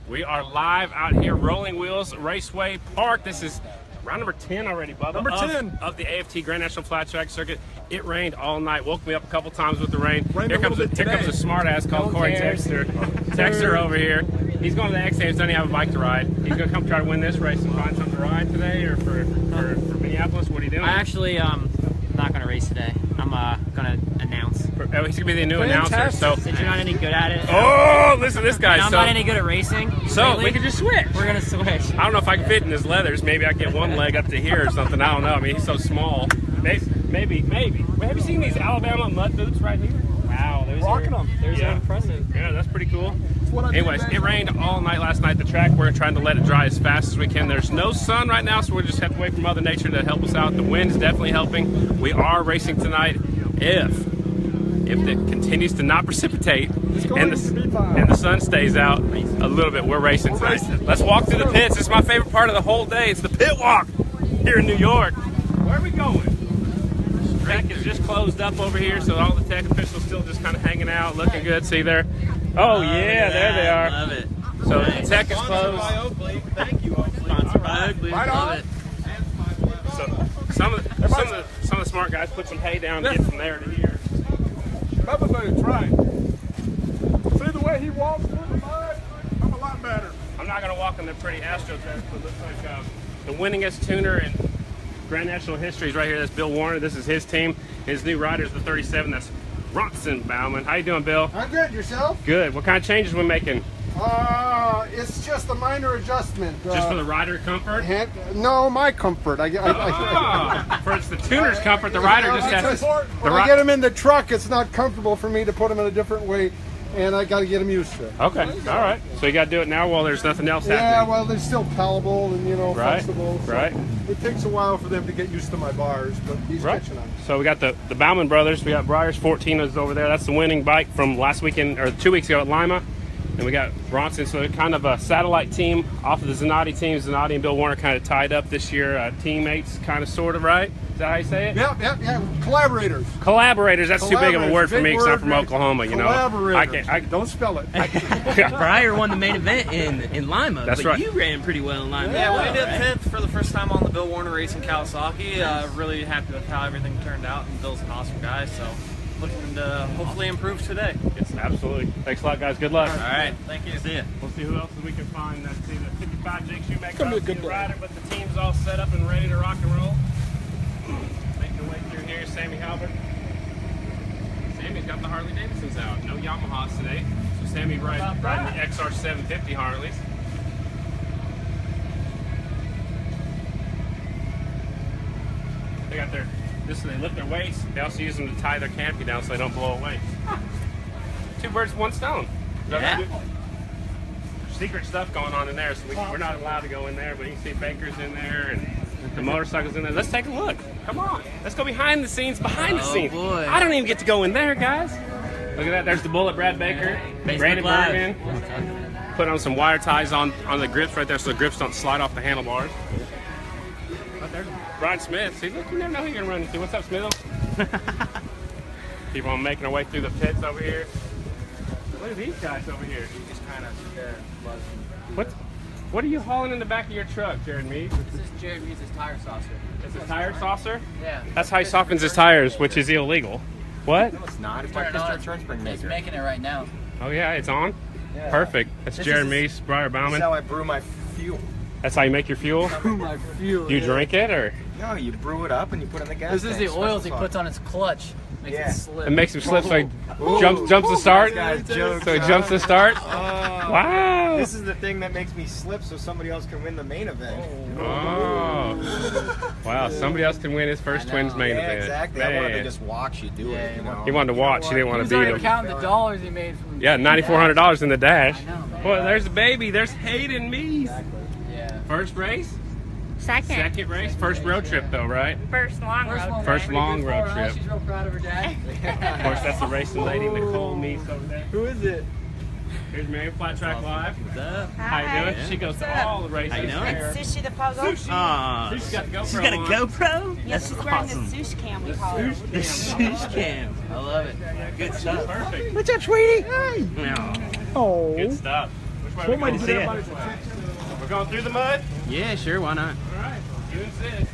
We are live out here, Rolling Wheels Raceway Park. This is round number 10 already, Bubba. Number 10 of the AFT Grand National Flat Track Circuit. It rained all night. Woke me up a couple times with the rain. Rained Here a comes little bit a smart ass called Corey Texter. Texter over here. He's going to the X Games. Doesn't have a bike to ride. He's going to come try to win this race and find something to ride today, or for Minneapolis. What are you doing? I actually not going to race today. I'm going to announce. Oh, he's going to be the new announcer. So since you're not any good at it. Oh, listen to this guy. I'm not any good at racing. So lately. we can just switch. We're going to switch. I don't know if I can fit in his leathers. Maybe I get one leg up to here or something. I don't know. I mean, he's so small. Maybe. Wait, have you seen these Alabama mud boots right here? Wow, those Rocking them. are impressive. Yeah, that's pretty cool. What Anyways, it rained all night last night at the track. We're trying to let it dry as fast as we can. There's no sun right now, so we'll just have to wait for Mother Nature to help us out. The wind is definitely helping. We are racing tonight. If it continues to not precipitate and the sun stays out a little bit, we're racing tonight. Let's walk through the pits. It's my favorite part of the whole day. It's the pit walk here in New York. Where are we going? Track is just closed up over here, so all the tech officials still just kind of hanging out, looking good. See there? Oh yeah, there they are. Love it. So the tech is closed. Thank you, Oakley. Sponsored by Oakley. Right Love on. it. So some of the smart guys put some hay down to get from there to here. Bubba better try. See the way he walks through the mud? I'm a lot better. I'm not going to walk on the pretty Astro test, but it looks like the winningest tuner in Grand National history is right here. That's Bill Warner. This is his team. His new rider is the 37. That's Ronson Bauman. How you doing, Bill? I'm good. Yourself? Good. What kind of changes we making? It's just a minor adjustment. Just for the rider comfort? No, my comfort. For it's the tuner's comfort, the rider just has to... When I get them in the truck, it's not comfortable for me to put them in a different way, and I got to get them used to it. Okay, all right. So you got to do it now while there's nothing else happening. Yeah, well, they're still palatable and, Right, flexible. So right. It takes a while for them to get used to my bars, but he's catching on. So we got the Bauman brothers. We got Briar's 14 is over there. That's the winning bike from last weekend, or 2 weeks ago at Lima. And we got Bronson, so they're kind of a satellite team off of the Zanotti team. Zanotti and Bill Warner kind of tied up this year. Teammates, kind of, sort of, right? Is that how you say it? Yeah. Collaborators. Collaborators. That's too big of a word for me because I'm from right? Oklahoma, you know. Collaborators. I Don't spell it. Briar won the main event in Lima. That's but right. You ran pretty well in Lima. Yeah, we did 10th for the first time on the Bill Warner race in Kawasaki. Really happy with how everything turned out, and Bill's an awesome guy, so looking to hopefully improve today. Yes, absolutely. Thanks a lot, guys. Good luck. All right, thank you. See ya. We'll see who else we can find. Let's see the 55 Jake Shoemaker. Gonna be a Obviously good the day. rider, but the team's all set up and ready to rock and roll. Making your way through here, Sammy Halbert. Sammy's got the Harley-Davidsons out. No Yamahas today. So Sammy riding the XR 750 Harleys. They got their, they lift their weights. They also use them to tie their canopy down so they don't blow away. Two birds, one stone. Yeah. Secret stuff going on in there, so we're not allowed to go in there, but you can see Baker's in there and the motorcycles in there. Let's take a look. Come on. Let's go behind the scenes. Boy. I don't even get to go in there, guys. Look at that. There's the Bullet Brad Baker. Brandon Live. Bergman. Put on some wire ties on the grips right there so the grips don't slide off the handlebars. But there's Brian Smith. See, look, you never know who you're going to run into. What's up, Smith'em? Keep on making our way through the pits over here. Look at these guys over here. Just kind of What are you hauling in the back of your truck, Jared Mead? This is Jared Mead's tire saucer. It's a tire saucer? Yeah. That's how he softens his tires, which is illegal. What? No, it's not. It's my piston turn spring maker. It's making it right now. Oh yeah, it's on? Yeah. Perfect. That's This Jared is- Mead, Briar That's Bauman. how I brew my fuel. That's how you make your fuel? My fuel. You drink it, or? No, you brew it up and you put it in the gas This is the tank. oils he Special puts on his clutch. Makes Yeah. it slip. It makes him slip so he Ooh. jumps the start? Guys, jokes, So he huh? jumps the start? sauce. Wow! This is the thing that makes me slip so somebody else can win the main event. Oh. Wow, somebody else can win his first Twins main Yeah, event. exactly. I wanted to Man. just watch you do it, you know. He wanted to watch, he didn't He want was to beat already him. counting the dollars he made from Yeah, $9,400 in the dash. I know, man. Boy, there's the baby. There's Hayden Meese. Yeah. First race? Second. Second race? First road trip, though, right? First long road. one First was long pretty good road for her, huh? trip. She's real proud of her dad. Of course, that's the racing lady, Nicole Meese over there. Who is it? Here's Marion Flat Track Live. What's up? How you doing? She goes to all the races. How you doing? there. It's Sushi the Puzzle. Aw, She's got the GoPro she's got a on. GoPro? Yeah, That's she's wearing awesome. the sushi cam, we call it. The Swoosh cam. I love it. Good stuff. Perfect. What's up, sweetie? Hey. No. Oh. Good stuff. Which way We'll we're make going. everybody's attention. We're going through the mud? Yeah, sure, why not? All right, you insist.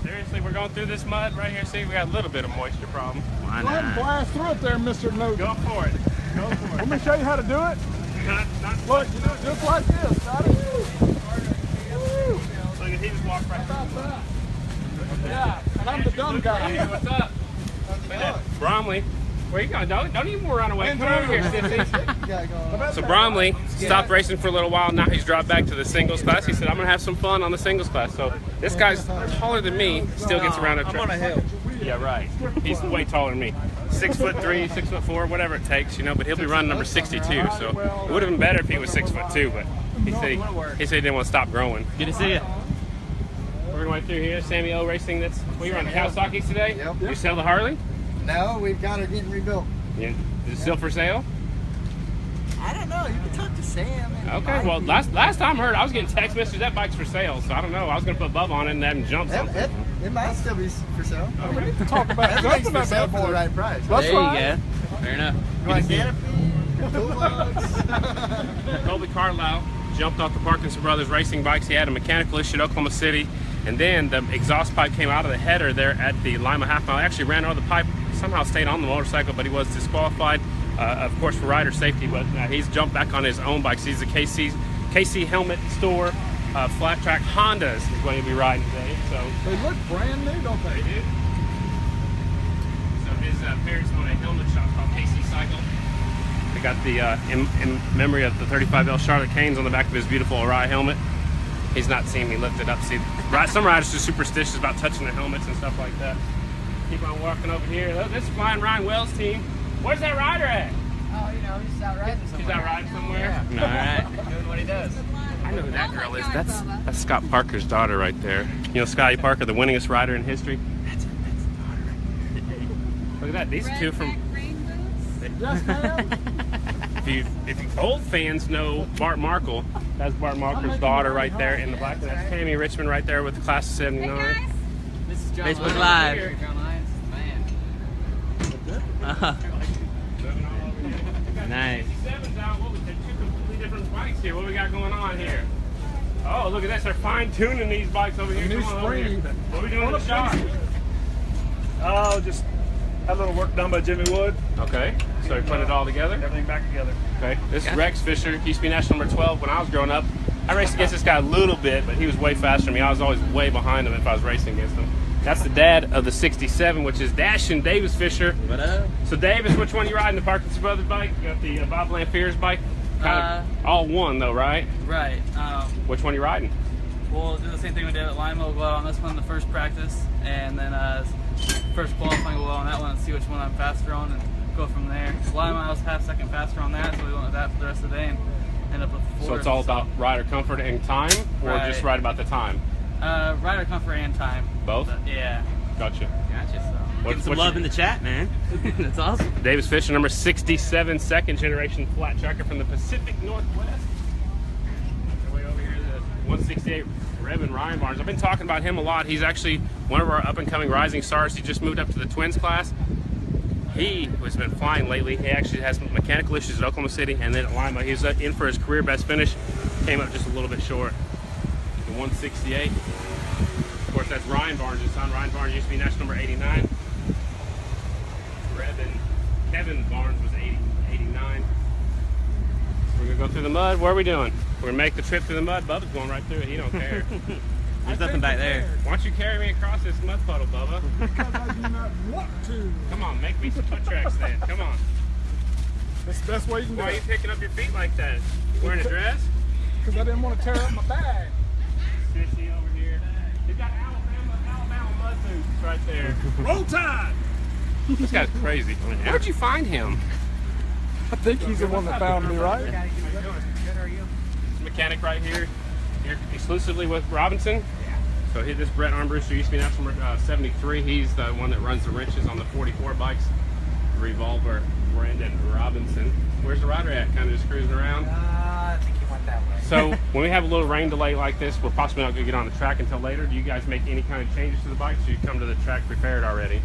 Seriously, we're going through this mud right here. See, we got a little bit of moisture problem. Why Go ahead and not? blast through it there, Mr. Nose. Go for it. Go for Let it. me show you how to do it. Not Look, you do it just like this, Scottie. Look, he just walked right through. Yeah, and I'm the dumb Hey, guy. what's up? Look at that. Bromley. Where you going? Don't even run away. Come over here, Sissy. So Bromley stopped racing for a little while. Now he's dropped back to the singles class. He said, I'm going to have some fun on the singles class. So this guy's taller than me, still gets around a track. I'm on a hill. Yeah, right. He's way taller than me. 6'3", 6'4", whatever it takes, you know, but he'll be running number 62. So it would have been better if he was 6'2", but he said he didn't want to stop growing. Good to see you. We're going through here. Sammy O Racing. That's we run Kawasaki today. Yep. You sell the Harley? No, we've got it getting rebuilt. Yeah. Is it still for sale? I don't know. You can talk to Sam. And Okay. Mike. Well, last time I heard, I was getting text messages that bike's for sale. So I don't know. I was going to put Bubba on it and have him jump something. It might still be for sale. We need to talk about Everything's something for sale about for the boy. right price. That's There you right. go. Fair enough. You want canopy, toolbox. Colby Carlisle jumped off the Parkinson Brothers racing bikes. He had a mechanical issue at Oklahoma City, and then the exhaust pipe came out of the header there at the Lima half mile. Actually ran over the pipe, somehow stayed on the motorcycle, but he was disqualified, of course, for rider safety. But he's jumped back on his own bikes. He's a KC Helmet Store flat track Hondas is going to be riding today. So They look brand new, don't they? they do. So his parents own a helmet shop called KC Cycle. They got the in memory of the 35L Charlotte Canes on the back of his beautiful Arai helmet. He's not seen me lift it up. See, some riders are superstitious about touching the helmets and stuff like that. Keep on walking over here. Look, this is Flying Ryan Wells' team. Where's that rider at? Oh, you know, he's out riding somewhere. He's out riding somewhere. All right. Doing what he does. I know who that girl is. That's Scott Parker's daughter right there. You know Scottie Parker, the winningest rider in history? That's the daughter right there. Look at that. These two from... Yes, ma'am. If you old fans know Bart Markle, that's Bart Markle's daughter right there in the black. That's Tammy Richmond right there with the class of 79. This is John Facebook Lyons. Live. John Lyons, man. Nice. 67's out. What was it? Two completely different bikes here. What we got going on here? Oh, look at this. They're fine tuning these bikes over here. New Come on over here. spring. What are we doing in the shop? Oh, just had a little work done by Jimmy Wood. Okay. So we put it all together. Everything back together. Okay. This is Rex Fisher. He used to be national number 12 when I was growing up. I raced against this guy a little bit, but he was way faster than me. I was always way behind him if I was racing against him. That's the dad of the 67, which is Dash and Davis Fisher. What up? So Davis, which one you riding? The Parkinson Brothers bike? You got the Bob Lanfear's bike? Kind of all one though, right? Right. Which one you riding? We'll do the same thing we did at Lima. We'll go out on this one the first practice, and then first qualifying we'll go on that one and see which one I'm faster on and go from there. Lima I was half second faster on that, so we went with that for the rest of the day and end up with fourth. So it's all about rider comfort and time, or Right. just right about the time? Rider comfort and time. Both? Yeah. Gotcha. Gotcha. What- Getting some what's love your- in the chat, man. That's awesome. Davis Fisher, number 67, second generation flat tracker from the Pacific Northwest. Way over here, the 168 Revin Ryan Barnes. I've been talking about him a lot. He's actually one of our up and coming rising stars. He just moved up to the twins class. He has been flying lately. He actually has some mechanical issues at Oklahoma City and then at Lima. He was in for his career best finish. Came up just a little bit short. The 168. Of course, that's Ryan Barnes' son. Ryan Barnes used to be national number 89. Kevin Barnes was 89. We're gonna go through the mud. What are we doing? We're gonna make the trip through the mud. Bubba's going right through it. He don't care. There's nothing back there. Why don't you carry me across this mud puddle, Bubba? Because I do not want to. Come on, make me some foot tracks then. Come on. That's the best way you can do Why are you it. picking up your feet like that? You wearing a dress? Because I didn't want to tear up my bag. Sissy over here. He's got Alabama mud boots right there. Roll Tide! This guy's crazy. Where'd you find him? I think he's the one that found me, right? This mechanic right here. Here exclusively with Robinson. So this Brett Armbruster used to be national number 73. He's the one that runs the wrenches on the 44 bikes. Revolver Brandon Robinson. Where's the rider at? Kind of just cruising around. I think he went that way. So when we have a little rain delay like this, we're possibly not going to get on the track until later. Do you guys make any kind of changes to the bikes? Or you come to the track prepared already?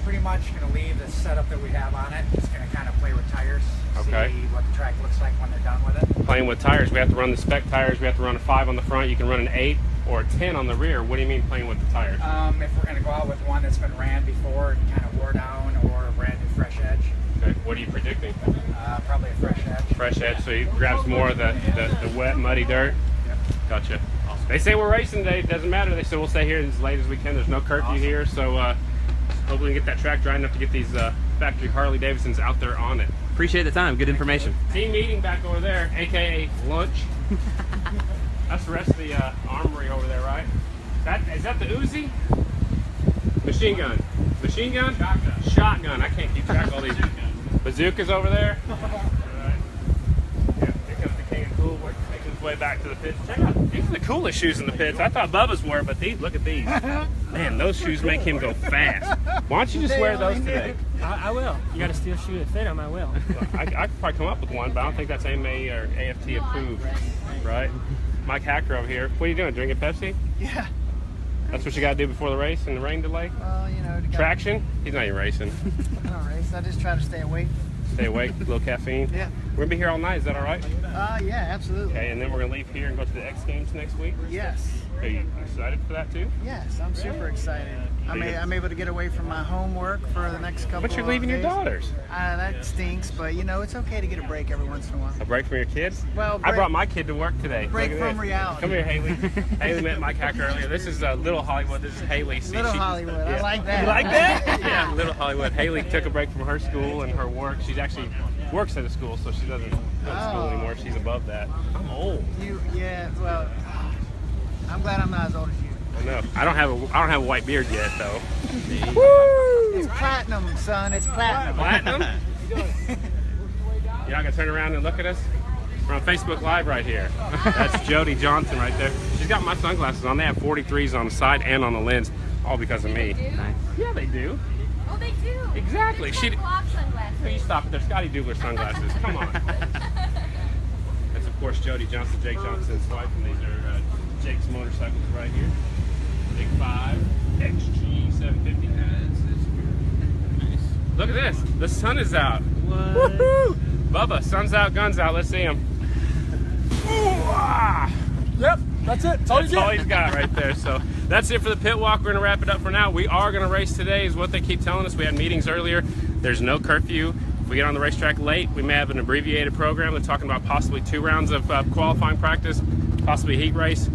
Pretty much going to leave the setup that we have on it. Just going to kind of play with tires Okay. See what the track looks like when they're done with it. Playing with tires, we have to run the spec tires. We have to run a 5 on the front. You can run an 8 or a 10 on the rear. What do you mean playing with the tires? If we're going to go out with one that's been ran before and kind of wore down, or a brand new fresh edge, Okay. What are you predicting? probably a fresh edge. Fresh edge, so he grabs more of the wet, muddy dirt. Gotcha. They say we're racing today. It doesn't matter. They said we'll stay here as late as we can. There's no curfew here, so hopefully we can get that track dry enough to get these factory Harley-Davidsons out there on it. Appreciate the time. Good information. Team meeting back over there, aka lunch. That's the rest of the armory over there, right? Is that the Uzi? Machine gun. Machine gun? Shotgun. Shotgun. I can't keep track of all these bazookas over there. All right. Yeah, here comes the King of Cool. We're making his way back to the pits. Check out, these are the coolest shoes in the pits. I thought Bubba's were, but these, look at these. Man, those shoes make him go fast. Why don't you just wear those today? I will. You got a steel shoe to fit them, I will. I could probably come up with one, but I don't think that's AMA or AFT approved, right? Mike Hacker over here. What are you doing? Drinking Pepsi? Yeah. That's what you got to do before the race and the rain delay? Well, you know. Traction? He's not even racing. I don't race. I just try to stay awake. Stay awake, a little caffeine. Yeah. We're going to be here all night. Is that all right? Yeah, absolutely. Okay, and then we're going to leave here and go to the X Games next week? Yes. Are you excited for that too? Yes, I'm super excited. I'm able to get away from my homework for the next couple of days. But you're leaving your daughters. That stinks, but you know, it's okay to get a break every once in a while. A break from your kids? Well, I brought my kid to work today. Break Look at from this. reality. Come here, Haley. Haley met Mike Hacker earlier. This is Little Hollywood. This is Haley. See, Little Hollywood. Yeah. I like that. You like that? Yeah, Little Hollywood. Haley took a break from her school and her work. She actually works at a school, so she doesn't go to school anymore. She's above that. I'm old. Well, I'm glad I'm not as old as you. I know. I don't have a white beard yet, though. Woo! It's platinum, son. It's platinum. Platinum? You're not gonna turn around and look at us? We're on Facebook Live right here. That's Jody Johnson right there. She's got my sunglasses on. They have 43s on the side and on the lens, all because of me. Nice. Yeah, they do. Oh, they do. Exactly. She block sunglasses. You stop it. They're Scottie Deubler sunglasses. Come on. That's of course Jody Johnson, Jake Johnson's wife, and these are Jake's motorcycles right here. Big 5 XG 750. Nice. Look at this. The sun is out. What? Woohoo! Bubba, sun's out, guns out. Let's see him. Ooh, ah. Yep, that's it. That's all he's got right there. So that's it for the pit walk. We're going to wrap it up for now. We are going to race today is what they keep telling us. We had meetings earlier. There's no curfew. If we get on the racetrack late, we may have an abbreviated program. They're talking about possibly 2 rounds of qualifying practice, possibly a heat race,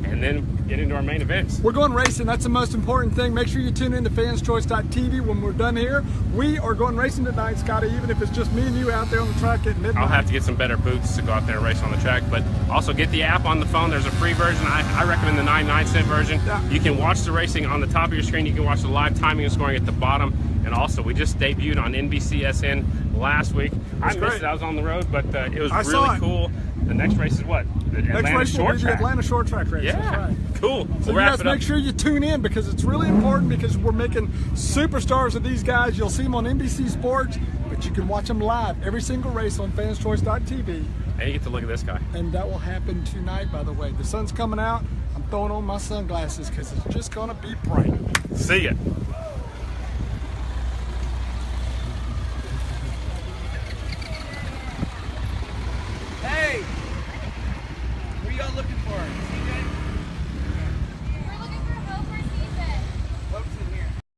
and then get into our main events. We're going racing. That's the most important thing. Make sure you tune in to fanschoice.tv when we're done here. We are going racing tonight, Scotty, even if it's just me and you out there on the track at midnight. I'll have to get some better boots to go out there and race on the track, but also get the app on the phone. There's a free version. I recommend the 99-cent version. Yeah. You can watch the racing on the top of your screen. You can watch the live timing and scoring at the bottom. And also, we just debuted on NBCSN last week. I missed it. I was on the road, but it was really cool. The next race is what? The Atlanta Short Track. The Atlanta Short Track race. Yeah, That's right. Cool. So We'll you guys make sure you tune in because it's really important because we're making superstars of these guys. You'll see them on NBC Sports, but you can watch them live every single race on fanschoice.tv. And you get to look at this guy. And that will happen tonight, by the way. The sun's coming out. I'm throwing on my sunglasses because it's just going to be bright. See ya.